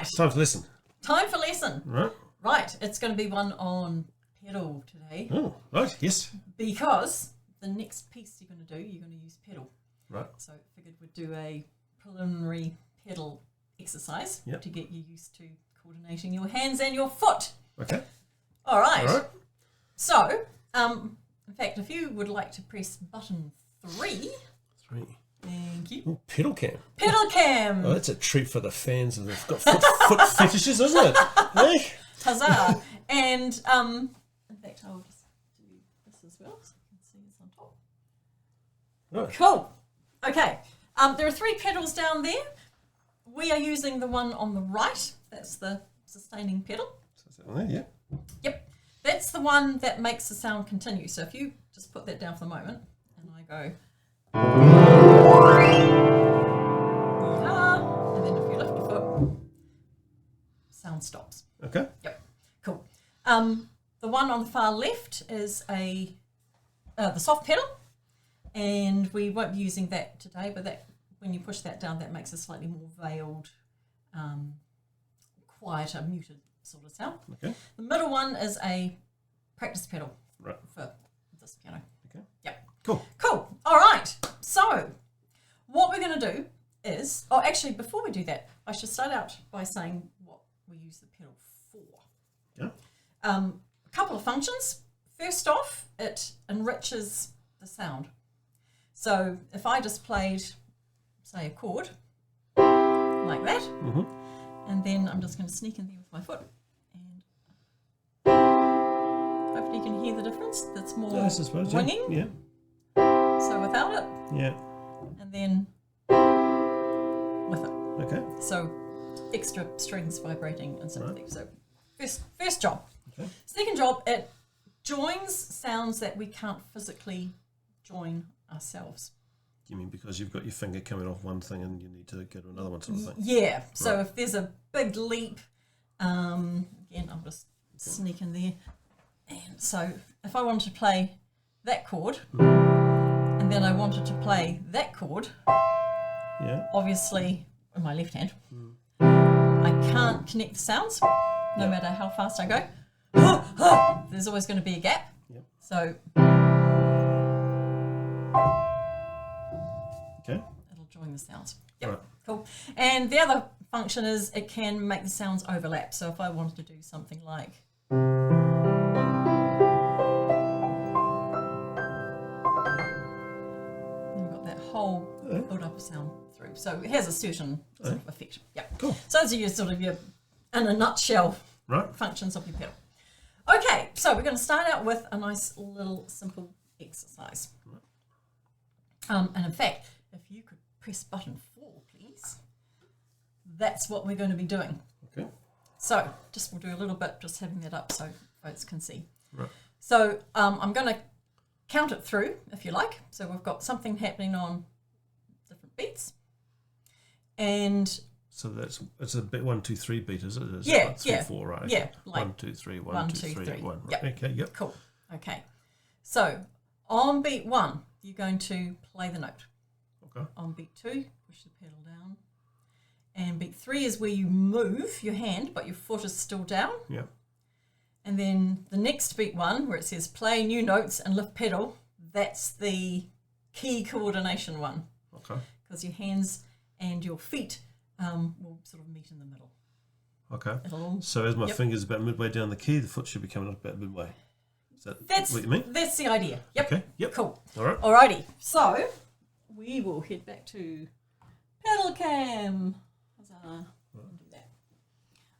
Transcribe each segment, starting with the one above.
right. Time for lesson. Time for lesson. Right. Right. It's going to be one on pedal today. Oh, right. Yes. Because the next piece you're going to do, you're going to use pedal. Right. So I figured we'd do a preliminary pedal exercise to get you used to coordinating your hands and your foot. Okay. All right. All right. So, in fact, if you would like to press button 3. 3. Thank you. Oh, pedal cam. Pedal cam. Oh, that's a treat for the fans that have got foot fetishes, isn't it? Hey? Huzzah. And, in fact, I'll just do this as well so you can see it's on top. Right. Cool. Okay. There are 3 pedals down there. We are using the one on the right. That's the sustaining pedal. So is that one there? Yeah. Yep. That's the one that makes the sound continue. So if you just put that down for the moment and I go... Yeah. And then if you lift your foot, sound stops. Okay. Yep. Cool. The one on the far left is the soft pedal. And we won't be using that today, but that when you push that down, that makes a slightly more veiled, quieter, muted sort of sound. Okay. The middle one is a practice pedal Right. for this piano. Okay. Yep. Cool. Cool. All right. So what we're going to do is, actually, before we do that, I should start out by saying what we use the pedal for. Yeah. A couple of functions. First off, it enriches the sound. So if I just played, say, a chord like that, and then I'm just going to sneak in there with my foot, and hopefully you can hear the difference. That's more winging. Yeah. So without it, Yeah. and then with it. Okay. So extra strings vibrating and stuff. Right. So first job. Okay. Second job, it joins sounds that we can't physically join ourselves. You mean because you've got your finger coming off one thing and you need to go to another one sort of thing? Yeah. So Right. if there's a big leap, again, I'll just sneak in there. And so if I wanted to play that chord, and then I wanted to play that chord, Yeah. obviously with my left hand, I can't connect the sounds, no matter how fast I go. There's always going to be a gap. Yep. So Okay. it'll join the sounds. Yep. Right. Cool. And the other function is it can make the sounds overlap. So if I wanted to do something like we've got that whole build up of sound through. So it has a certain sort of effect. Yeah. Cool. So those are your sort of your, in a nutshell, Right. functions of your pedal. Okay, so we're going to start out with a nice little simple exercise. And in fact, if you could press button 4, please, that's what we're going to be doing. Okay. So we'll do a little bit, just having that up so folks can see. Right. So I'm going to count it through, if you like. So we've got something happening on different beats. And So it's a bit 1, 2, 3 beat, is it? Is Yeah, it like 3, yeah. 4, right? Yeah, Okay. like 1, 2, 3, 1, 1, 2, 2, 3, 3. 1. Right. Yep. Okay, yep. Cool. Okay. So on beat 1, you're going to play the note. Okay. On beat 2, push the pedal down. And beat 3 is where you move your hand, but your foot is still down. Yep. And then the next beat 1, where it says play new notes and lift pedal, that's the key coordination one. Okay. Because your hands and your feet will sort of meet in the middle. Okay. It'll, So as my finger's about midway down the key, the foot should be coming up about midway. Is that what you mean? That's the idea. Yep. Okay. Yep. Cool. All right. Alrighty. So we will head back to pedal cam. Huzzah. And do that.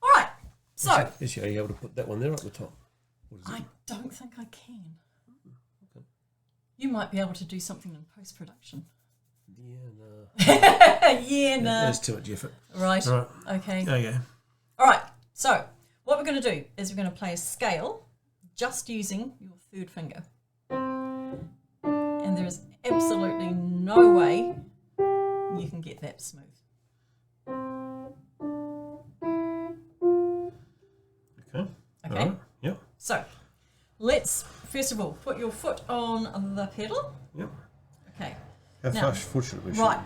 All right. So Is you able to put that one there at the top? What is it? I don't think I can. Okay. You might be able to do something in post production. Yeah, no. Yeah, no. There's too much effort. Right. All right. Okay. Okay. All right. So what we're going to do is we're going to play a scale just using your third finger. And there is absolutely no way you can get that smooth. Okay. Okay. All right. Yep. So let's first of all put your foot on the pedal. Yep. Okay. How Now- far should we? Right.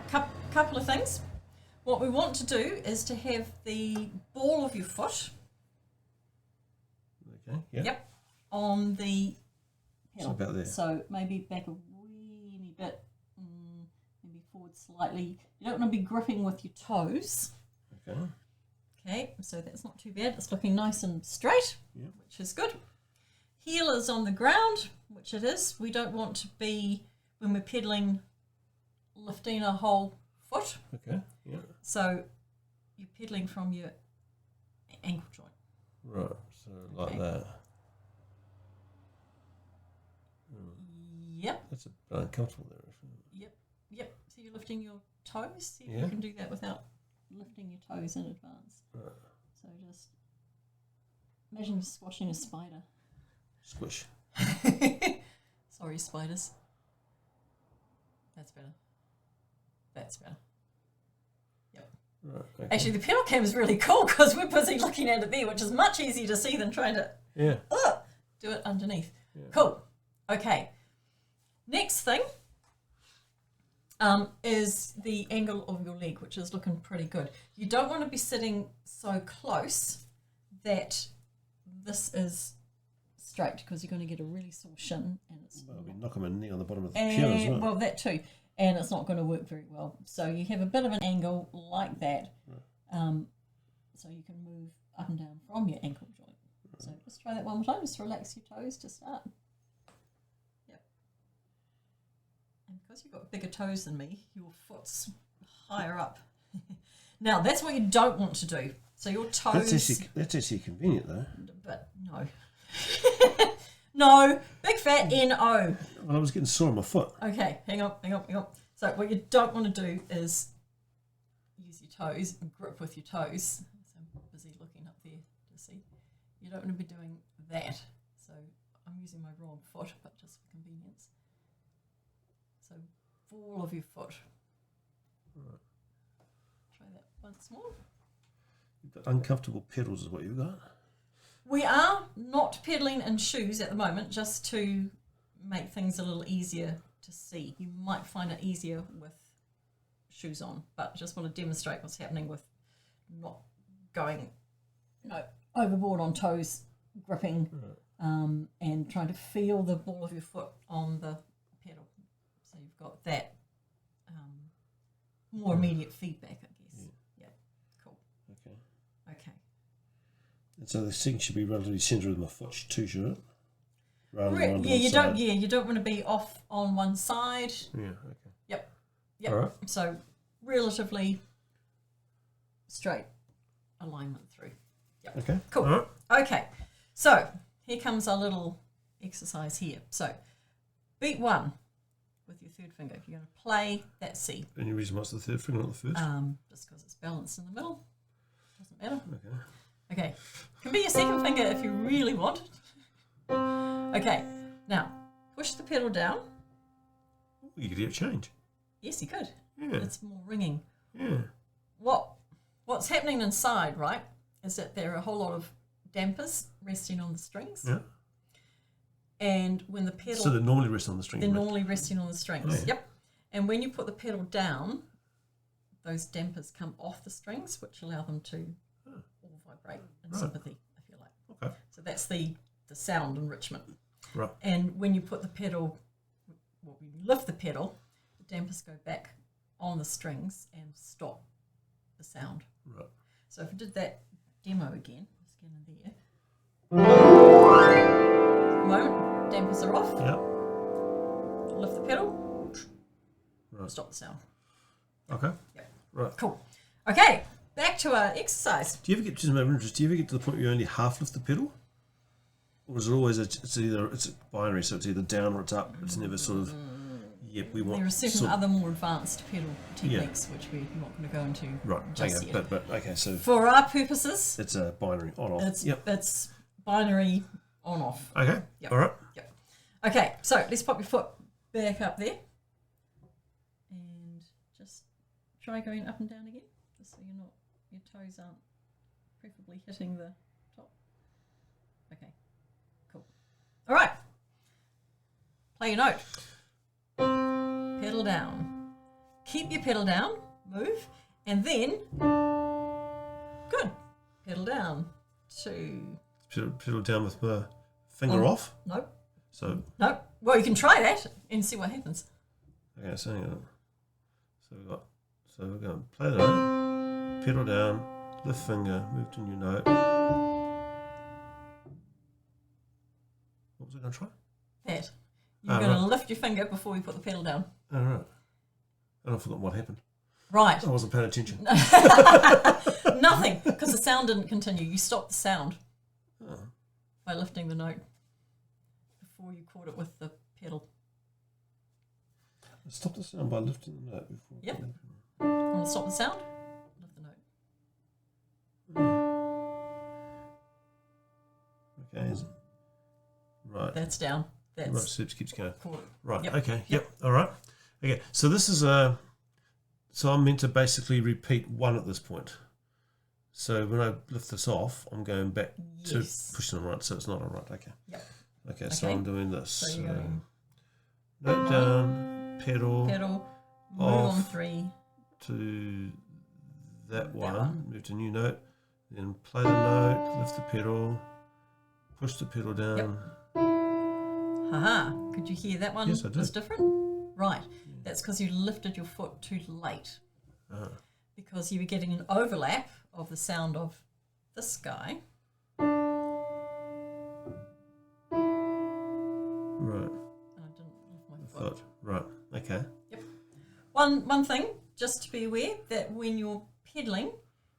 Couple of things. What we want to do is to have the ball of your foot. Okay. Yeah. Yep. On the pedal. So about there. So maybe back a weeny bit, maybe forward slightly. You don't want to be gripping with your toes. Okay. Okay, so that's not too bad. It's looking nice and straight, Yep. which is good. Heel is on the ground, which it is. We don't want to be, when we're pedaling, lifting a whole foot. Okay. Yeah. So you're pedaling from your ankle joint. Right. So like Okay. that. Yep, That's a bit uncomfortable there. Isn't it? yep. So you're lifting your toes. See if Yeah. you can do that without lifting your toes in advance. Right. So just imagine you're squashing a spider. Squish. Sorry, spiders. That's better. That's better. Yep. Right. Okay. Actually, the pedal cam is really cool because we're busy looking at it there, which is much easier to see than trying to Yeah. do it underneath. Yeah. Cool. Okay. Next thing is the angle of your leg, which is looking pretty good. You don't want to be sitting so close that this is straight because you're going to get a really sore shin, and it's Well, we knock him a knee on the bottom of the pew as well. well, that too, and it's not going to work very well. So you have a bit of an angle like that, so you can move up and down from your ankle joint. So just try that one more time. Just relax your toes to start. Yep. And because you've got bigger toes than me, your foot's higher up. Now that's what you don't want to do. So your toes. That's actually convenient though. But no. No, big fat N-O. Well, I was getting sore on my foot. Okay, hang on. So what you don't want to do is use your toes and grip with your toes. So I'm busy looking up there to see. You don't want to be doing that. So I'm using my wrong foot, but just for convenience. So ball of your foot. Right. Try that once more. You've got uncomfortable pedals is what you've got. We are not pedaling in shoes at the moment, just to make things a little easier to see. You might find it easier with shoes on, but just want to demonstrate what's happening with not going, overboard on toes, gripping, and trying to feel the ball of your foot on the pedal. So you've got that more immediate feedback, I guess. Yeah, cool. Okay. Okay. And so the thing should be relatively centred with my foot too, should it? Rather than on Yeah, one you side. don't. Yeah, you don't want to be off on one side. Yeah. Okay. Yep. All right. So relatively straight alignment through. Yep. Okay. Cool. All right. Okay. So here comes our little exercise here. So beat one with your third finger. You're going to play that C. Any reason what's the third finger, not the first? Just because it's balanced in the middle. Doesn't matter. Okay. Okay. Can be your second finger if you really want. Okay. Now push the pedal down. You could hear it change. Yes, you could. Yeah. It's more ringing. Yeah. What's happening inside, right, is that there are a whole lot of dampers resting on the strings. Yeah. And when the pedal... So they normally rest on the string. They're right? normally resting on the strings. Oh, yeah. Yep. And when you put the pedal down, those dampers come off the strings, which allow them to all vibrate in Right. sympathy, if you like. Okay. So that's the sound enrichment. Right. And when you put the pedal, when you lift the pedal, the dampers go back on the strings and stop the sound. Right. So if I did that demo again, let's get in there. Moment, dampers are off. Yeah. Lift the pedal. Right. Stop the sound. Okay. Yep. Right. Cool. Okay, back to our exercise. Do you ever get, just a matter of interest, do you ever get to the point where you only half lift the pedal? Or is it always, it's a binary, so it's either down or it's up. It's never sort of, yep, we want... There are certain sort of- other more advanced pedal techniques which we're not going to go into Right, just okay, yet. but okay, so For our purposes, it's a binary on-off. it's binary on-off. Okay, Yep. all right. Yep. Okay, so let's pop your foot back up there. And just try going up and down again, just so your toes aren't preferably hitting the top. Okay, cool. All right. Play your note. Pedal down. Keep your pedal down, move, and then, good. pedal down, 2. Pedal down with my finger off. Nope. So Nope. Well, you can try that and see what happens. okay, so hang on. So we're going to play the note, pedal down, lift finger, move to new note. What was I going to try? That. You're going to lift your finger before we put the pedal down. Oh, right. And I forgot what happened. Right. I wasn't paying attention. Nothing, because the sound didn't continue. You stopped the sound Oh. by lifting the note before you caught it with the pedal. Stop the sound by lifting the note before. Yep. Want to stop the sound? Lift the note. Okay. Right. That's down. That's Right, so it keeps going. caught. Right, Yep. okay, yep, all right. Okay, so this is so I'm meant to basically repeat 1 at this point. So when I lift this off, I'm going back to pushing them right, so it's not all right, okay. Yep. Okay, so I'm doing this. So you're going note down, pedal, move off. on 3. To that one, one. move to new note, then play the note, lift the pedal, push the pedal down. Haha, could you hear that one? Yes, I did. Was different? Right, that's because you lifted your foot too late. Because you were getting an overlap of the sound of this guy. Right. And I didn't lift my foot. Foot. Right, okay. Yep. One thing, just to be aware, that when you're pedaling,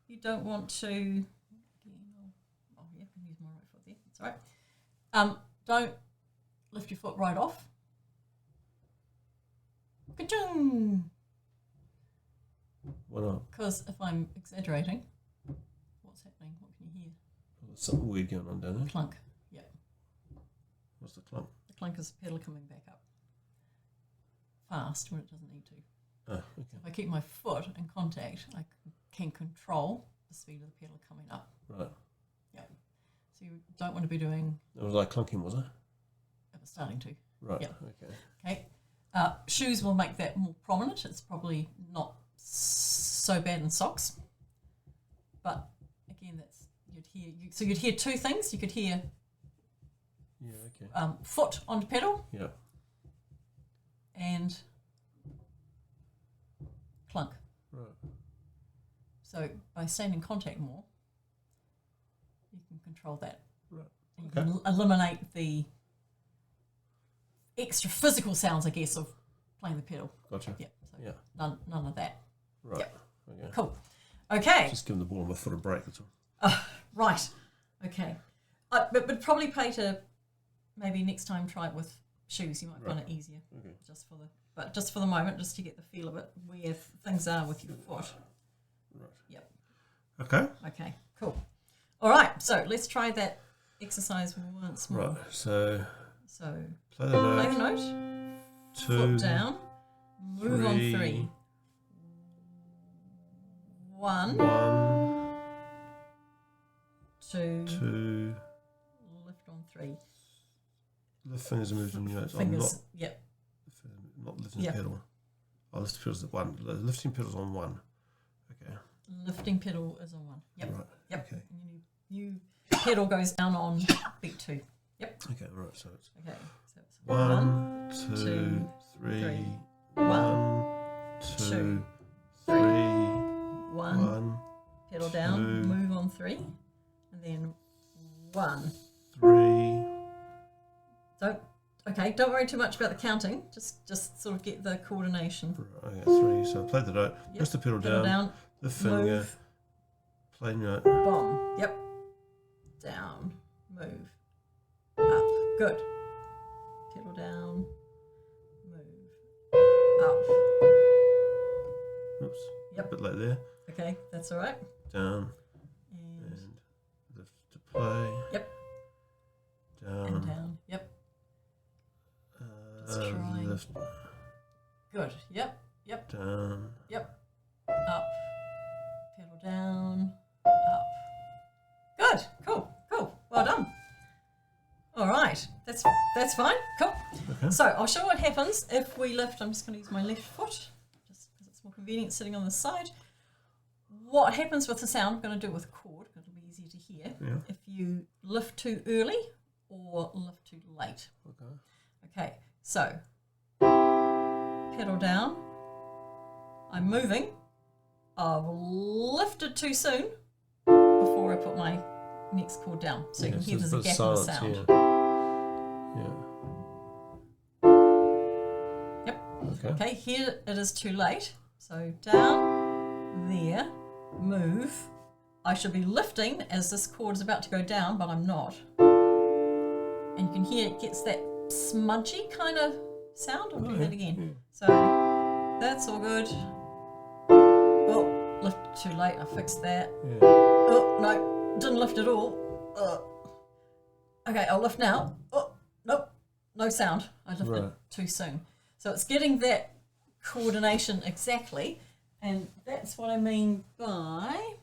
you don't want to. Oh yeah, I can use my right foot there. That's all right. Don't lift your foot right off. Ka-chung! Why not? Because if I'm exaggerating, what's happening? What can you hear? There's something weird going on down there. Clunk. Yeah. What's the clump? The clunk is the pedal coming back up fast when it doesn't need to. Oh, okay. So if I keep my foot in contact, I can control the speed of the pedal coming up. Right. Yep. So you don't want to be doing. It was like clunking, was it? It was starting to. Right. Yep. Okay. Okay. Shoes will make that more prominent. It's probably not so bad in socks, but again, that's you'd hear 2 things. You could hear Yeah. Okay. foot on the pedal Yeah. and clunk. Right. So by staying in contact more, you can control that. Right. And you Okay. can eliminate the extra physical sounds, I guess, of playing the pedal. Gotcha. Yep. So Yeah. none of that. Right. Yep. Okay. Cool. Okay. Just giving the ball on my foot a break. That's all. Right. Okay. But probably play to maybe next time try it with shoes. You might find it easier. Okay. Just for the moment, just to get the feel of it, where things are with your foot. Right. Yep. Okay. Okay. Cool. All right. So let's try that exercise once more. Right. So So play the note. play the note. 2. Foot down. Move on 3. 1, 2, 2. lift on 3. Lift fingers and move to new notes. Fingers. Yep. I'm not lifting the pedal. Oh, lift pedals at 1. Lifting pedals on 1. Okay. Lifting pedal is on 1. Yep. Right. Yep. Okay. And new pedal goes down on beat 2. Yep. Okay. Right. So it's Okay. So it's 1, 2, 3. 1, 2, 3. 1, pedal down, 2, move on 3, and then 1. 3. Don't worry too much about the counting. Just sort of get the coordination. Okay, 3. So play the note. Yep. Push the pedal Pedal down. The finger. move, Play note. bomb. Yep. Down, move, up. Good. Pedal down, move, up. Oops. Yep. A bit late there. Okay, that's all right. Down. And And lift to play. Yep. Down. and down. Yep. Let's try. Lift. Good. Yep. Down. Yep. Up. Pedal down. Up. Good. Cool. Well done. All right. That's fine. Cool. Okay. So I'll show you what happens if we lift. I'm just going to use my left foot just because it's more convenient sitting on the side. What happens with the sound? I'm going to do it with a chord. It'll be easier to hear Yeah. if you lift too early or lift too late. Okay. Okay, so pedal down. I'm moving. I've lifted too soon before I put my next chord down. So you can hear there's a gap in the sound. Yep. Okay, here it is too late. So down, there, move. I should be lifting as this chord is about to go down, but I'm not. And you can hear it gets that smudgy kind of sound. I'll do that again. Yeah. So that's all good. Oh, lifted too late. I fixed that. Yeah. Oh, no, didn't lift at all. Okay, I'll lift now. Oh, nope, no sound. I lifted too soon. So it's getting that coordination exactly, and that's what I mean by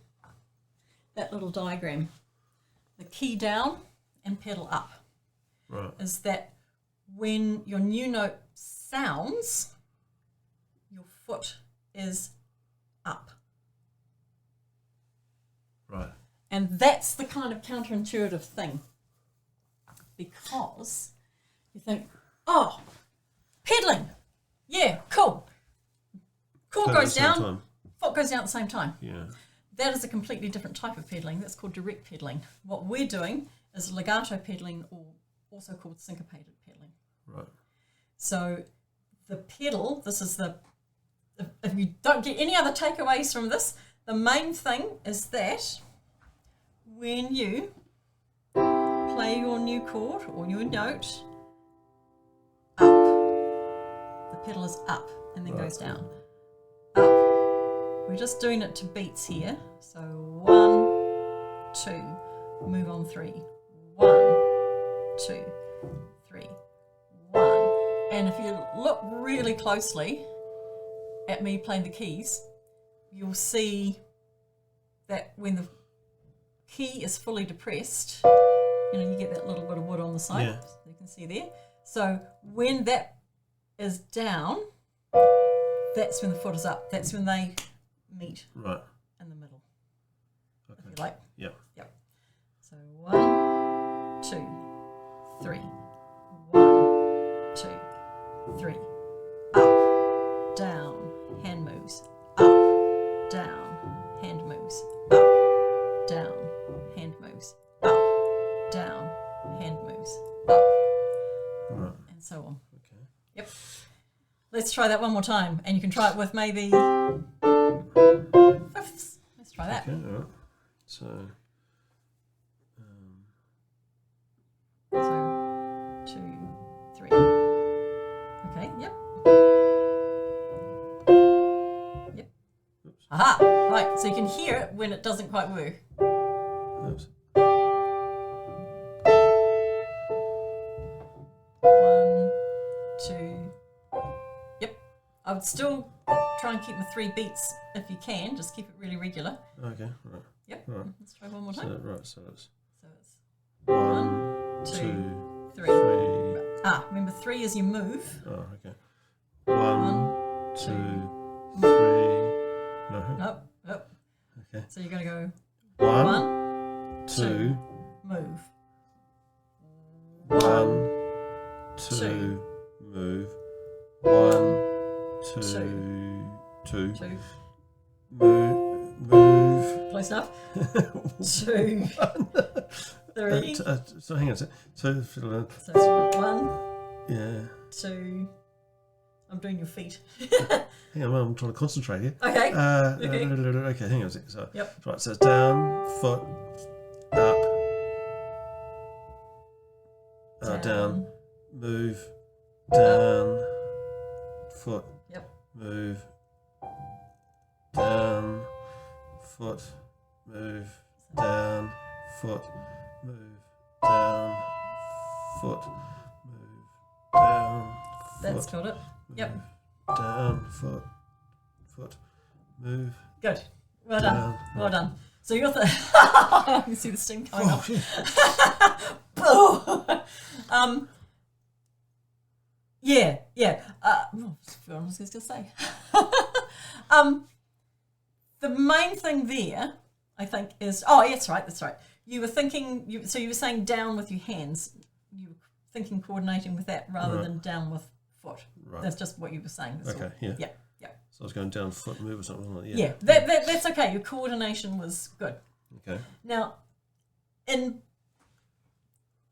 that little diagram. The key down and pedal up. Right. Is that when your new note sounds, your foot is up. Right. And that's the kind of counterintuitive thing. Because you think, oh, pedaling. Yeah, cool. Chord goes down, foot goes down at the same time. Yeah. That is a completely different type of pedaling. That's called direct pedaling. What we're doing is legato pedaling, or also called syncopated pedaling. Right. So the pedal, this is if you don't get any other takeaways from this, the main thing is that when you play your new chord or your note up, the pedal is up and then goes down. Up. We're just doing it to beats here. So 1, 2, move on 3. 1, 2, 3, 1. And if you look really closely at me playing the keys, you'll see that when the key is fully depressed, you get that little bit of wood on the side. Yeah. You can see there. So when that is down, that's when the foot is up. That's when they meet in the middle. Okay. If you like. Yep. Yep. So 1, 2, 3. 1, 2, 3. Up, down, hand moves. Up, down, hand moves. Up, down, hand moves. Up, down, hand moves. Up. Right. And so on. Okay. Yep. Let's try that one more time, and you can try it with maybe fifths. Let's try that. Okay. All right. So. 2, 3. Okay. Yep. Yep. Oops. Aha. Right. So you can hear it when it doesn't quite work. Oops. 1, 2. Yep. I would still try and keep the 3 beats if you can. Just keep it really regular. Okay. Right. Yep. Right. Let's try one more time. So it's So it's 1, 2, 2, 3. 3. Remember 3 is you move. Oh, okay. 1, 2, 3. No. Nope. Nope. Okay. So you're going to go 1, 2, move. 1, 2, move. 1, 2, 2, 2. move. Close enough. 2, 3. So hang on a sec. So So it's 1, yeah. 2. I'm doing your feet. Hang on, I'm trying to concentrate here. Okay. Okay, hang on a sec. So, Yep. right, so it's down, foot, up, down, move, down, foot, Yep. move, down, foot, move, down, foot, move, down, foot, move, down, foot. That's got it. Yep. Down, foot, move. Good. Well done. Down. Well done. So you're I can see the steam coming up. Yeah. What was I going to say? The main thing there, I think, is that's right. you were thinking, so you were saying down with your hands. You were thinking coordinating with that rather than down with foot. Right. That's just what you were saying. Okay, yeah. Yeah. So I was going down foot move or something like that. Yeah, that's okay. Your coordination was good. Okay. Now, in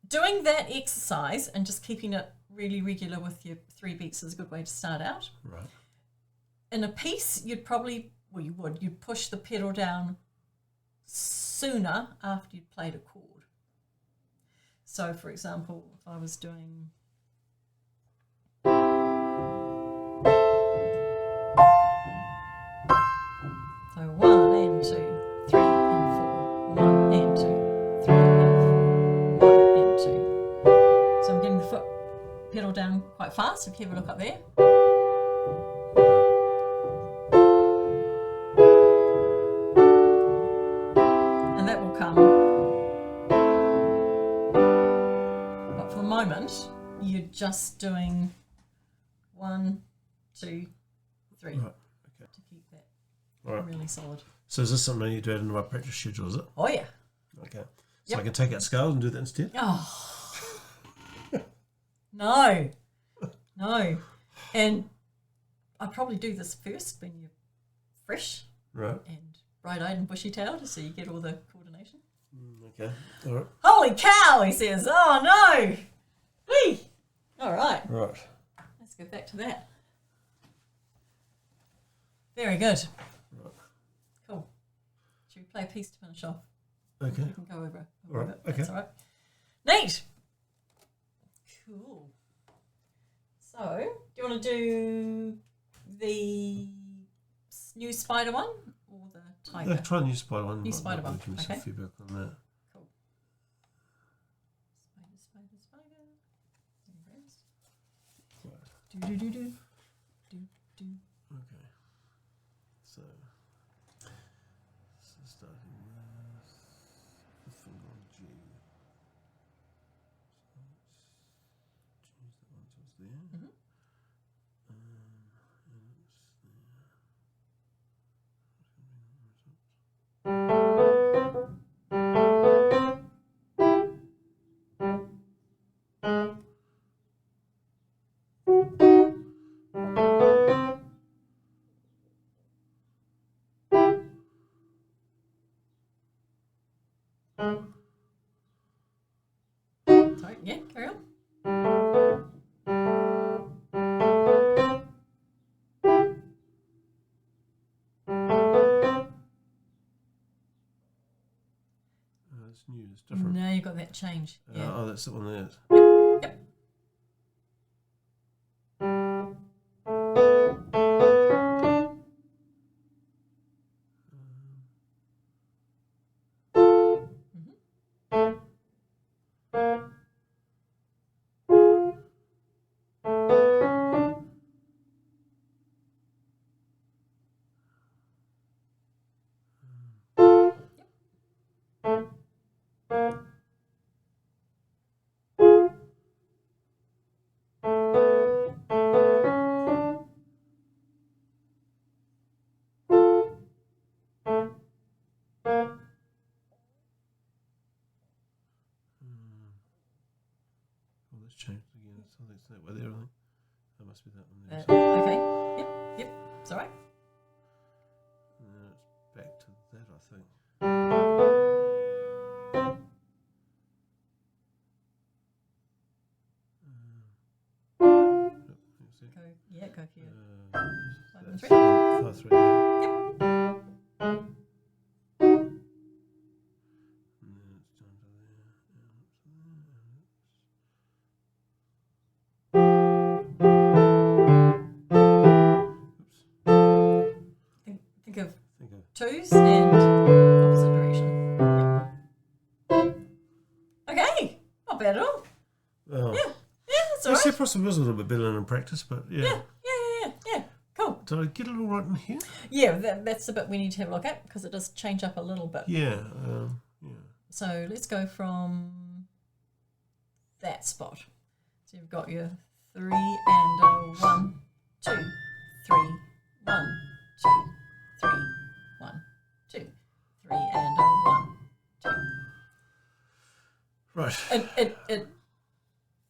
doing that exercise and just keeping it really regular with your 3 beats is a good way to start out. Right. In a piece, you'd push the pedal down sooner after you'd played a chord. So, for example, if I was doing... So 1 and 2, 3 and 4, 1 and 2, 3 and 4, 1 and 2. So I'm getting the foot pedal down quite fast. If you have a look up there. And that will come. But for the moment, you're just doing 1, 2, 3. Right. Okay. To keep that Right. really solid. So is this something I need to add into my practice schedule, is it? Oh, yeah. Okay. So I can take out scales and do that instead? Oh. No. And I'd probably do this first when you're fresh Right. and bright-eyed and bushy-tailed so you get all the coordination. Okay. All right. Holy cow, he says. Oh, no. Whee. All right. Right. Let's go back to that. Very good. Right. Cool. Should we play a piece to finish off? Okay. We can go over All right. it. Okay. That's all right. Neat. Cool. So, do you want to do the new spider one or the tiger? Yeah, try the new spider one. New spider one. Give me some Okay. feedback on that. Cool. Spider. There it is. Right. Do. Okay. So starting with the finger on G. So let's choose that one so it's there. Mhm. And it's Sorry, yeah, carry on. it's new, it's different. No, you've got that change. Yeah. Oh, that's the one there. Yep. Oh, that's changed again. So that's that way there, I think. That must be that one there. Okay. Yep. It's all right. And then it's back to that, I think. Go here. That's 5 and 3. 5, 3, yeah. Yep. And then it's down to there, and up to there, and Think of think of twos and opposite direction. Yep. Okay. Not bad at all. oh. Yeah, that's all I right. see possibly was a little bit better than in practice, but yeah. Yeah. Cool. Did I get it all right in here? Yeah, that's the bit we need to have a look at because it does change up a little bit. Yeah. Yeah. So let's go from that spot. So you've got your 3 and a 1, 2, 3, 1, 2, 3, 1, 2, 3 and a 1, 2. Right.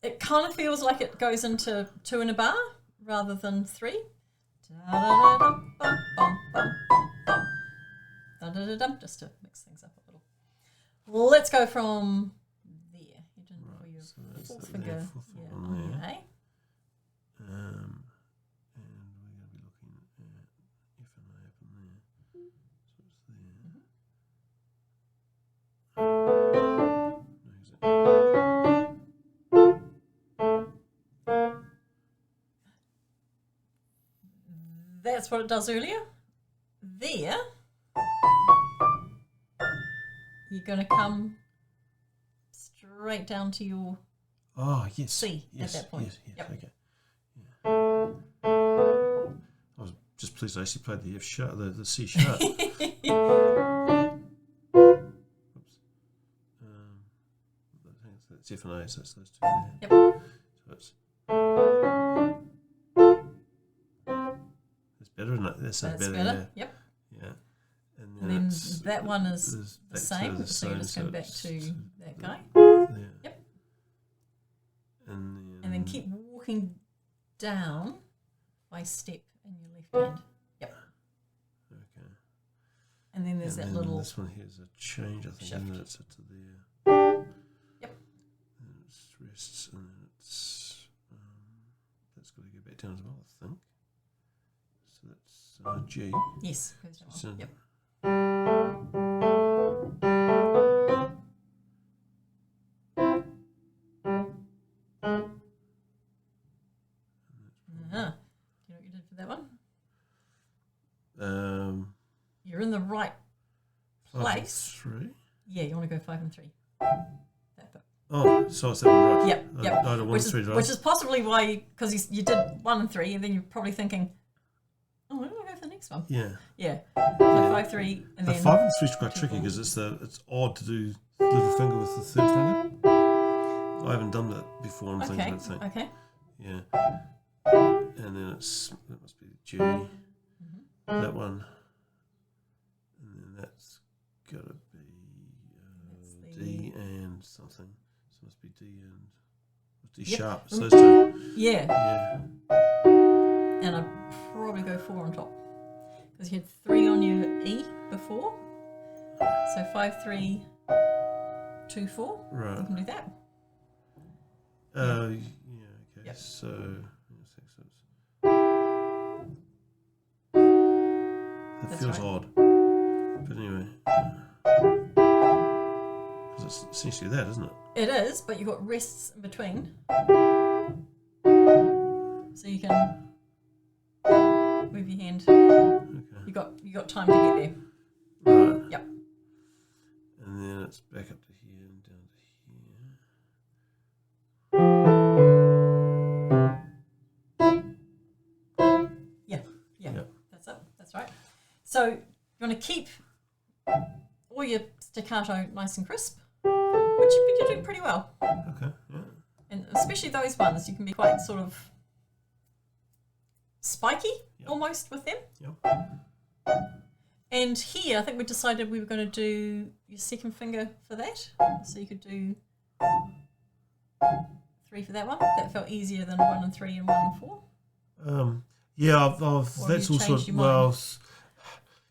It kind of feels like it goes into 2 in a bar rather than 3. Just to mix things up a little. Let's go from there. You didn't for your fourth finger. Yeah, on your A. And we're going to be looking at F and A up in there. So That's what it does earlier. There, you're going to come straight down to your C at that point. Yes, okay. Yeah. I was just pleased I actually played the F sharp, the C sharp. Oops. I think that's F and A, so that's those two there. Yep. So it's better, isn't it? That's better. Yeah. Yep. Yeah. And then that one is the same. So you're just going back to that guy. There. Yep. And then keep walking down by step in your left hand. Yep. Okay. And then there's that little. This one here is a change, I think, shift. isn't it? It's to there. Yep. And it's rests, and then it's that's got to go back down as well, I think. So that's G. Yes. Goes down. So, yep. Do you know what you did for that one? You're in the right place. 5 and 3. Yeah, you want to go 5 and 3. That bit. Oh, so it's that one, right? Yep. I don't want 3, right? Which is possibly why, because you did 1 and 3, and then you're probably thinking, oh, where do I go for the next one? Yeah. Yeah. So 5, 3, and then 5 and 3 is quite tricky because it's odd to do little finger with the third finger. I haven't done that before. I'm thinking. I don't think. Okay. Yeah. And then that must be G. That one. And then that's got to be D and something. So it must be D and D sharp. It's those two. Yeah. Yeah. And I'd probably go 4 on top because you had 3 on your E before. So 5, 3, 2, 4. Right. You can do that. Yeah. Okay. Yep. So. That feels odd. But anyway. Because it's essentially that, isn't it? It is, but you've got rests in between. So you can move your hand. Okay. You got time to get there. Right. Yep. And then it's back up to here and down to here. Yeah. That's it. That's right. So you want to keep all your staccato nice and crisp, which you're doing pretty well. Okay. Yeah. And especially those ones, you can be quite sort of spiky almost with them. Yep. And here, I think we decided we were going to do your second finger for that. So you could do 3 for that one. That felt easier than 1 and 3 and 1 and 4. Yeah, that's also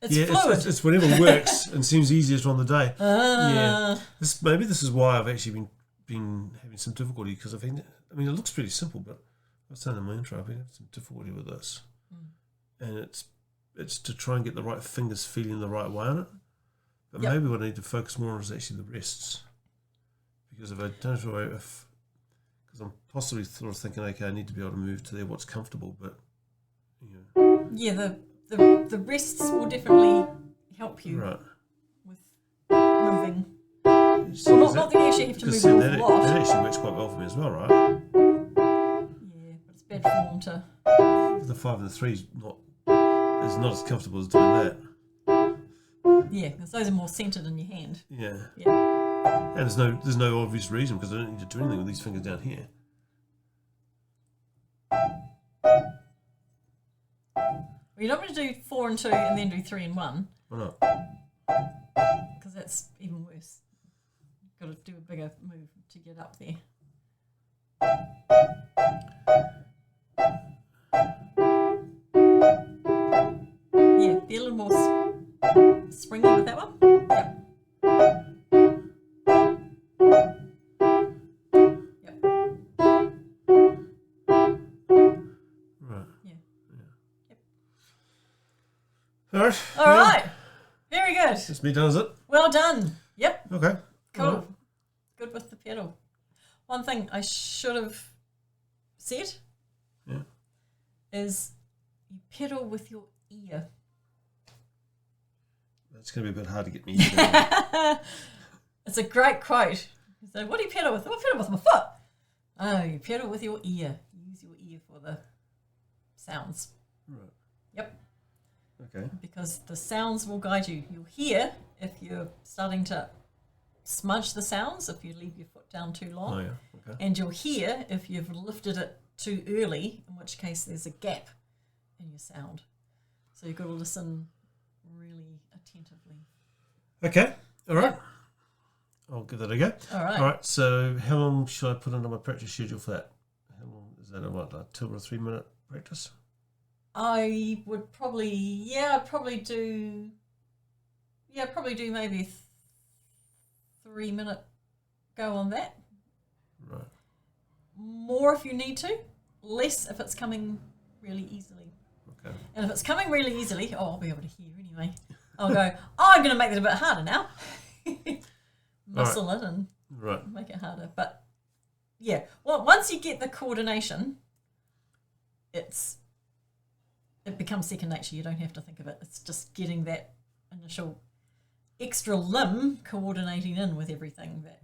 It's fluid. It's whatever works and seems easiest on the day. Yeah, maybe this is why I've actually been having some difficulty because it looks pretty simple, but I was saying in my intro, I've been having some difficulty with this, and it's to try and get the right fingers feeling the right way on it. But maybe what I need to focus more on is actually the wrists, because if I don't because I'm possibly sort of thinking, okay, I need to be able to move to there what's comfortable, but yeah, the wrists will definitely help you with moving. Well, not that you actually have to move an awful lot. That actually works quite well for me as well, right? Yeah, but it's bad form to. The 5 and the 3 is not as comfortable as doing that. Yeah, because those are more centered in your hand. Yeah. Yeah. And there's no obvious reason because I don't need to do anything with these fingers down here. Well, you're not going to do 4 and 2 and then do 3 and 1. Why not? Because that's even worse. got to do a bigger move to get up there. Yeah, be a little more springy with that one. Yep. Yep. Right. Yeah. Yep. All right. All right. Very good. It's me done, is it? Well done. Yep. Okay. Cool. All right. Good with the pedal. One thing I should have said is you pedal with your ear. That's going to be a bit hard to get me either. It's a great quote. So what do you pedal with? I pedal with my foot. Oh, you pedal with your ear. Use your ear for the sounds. Right. Yep. Okay. Because the sounds will guide you. You'll hear if you're starting to smudge the sounds, if you leave your foot down too long. Oh, yeah. Okay. And you'll hear if you've lifted it too early, in which case there's a gap in your sound. So you've got to listen really attentively. Okay. All right. Yep. I'll give that a go. All right. All right. So how long should I put into my practice schedule for that? How long is that? A 2 or 3 minute practice? I would probably, I'd probably do maybe 3 minute go on that. Right. More if you need to, less if it's coming really easily. Okay. And if it's coming really easily, I'll be able to hear anyway. I'll go, I'm going to make it a bit harder now. Muscle it and make it harder. But yeah, well, once you get the coordination, it becomes second nature. You don't have to think of it. It's just getting that initial extra limb coordinating in with everything. That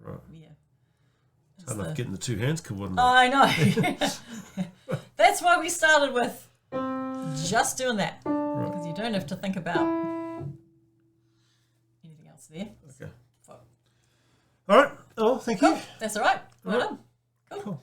It's hard enough getting the two hands coordinated. I know. That's why we started with just doing that. Because you don't have to think about anything else there. Okay. All right. Oh, thank you. That's all right. Well done. Cool.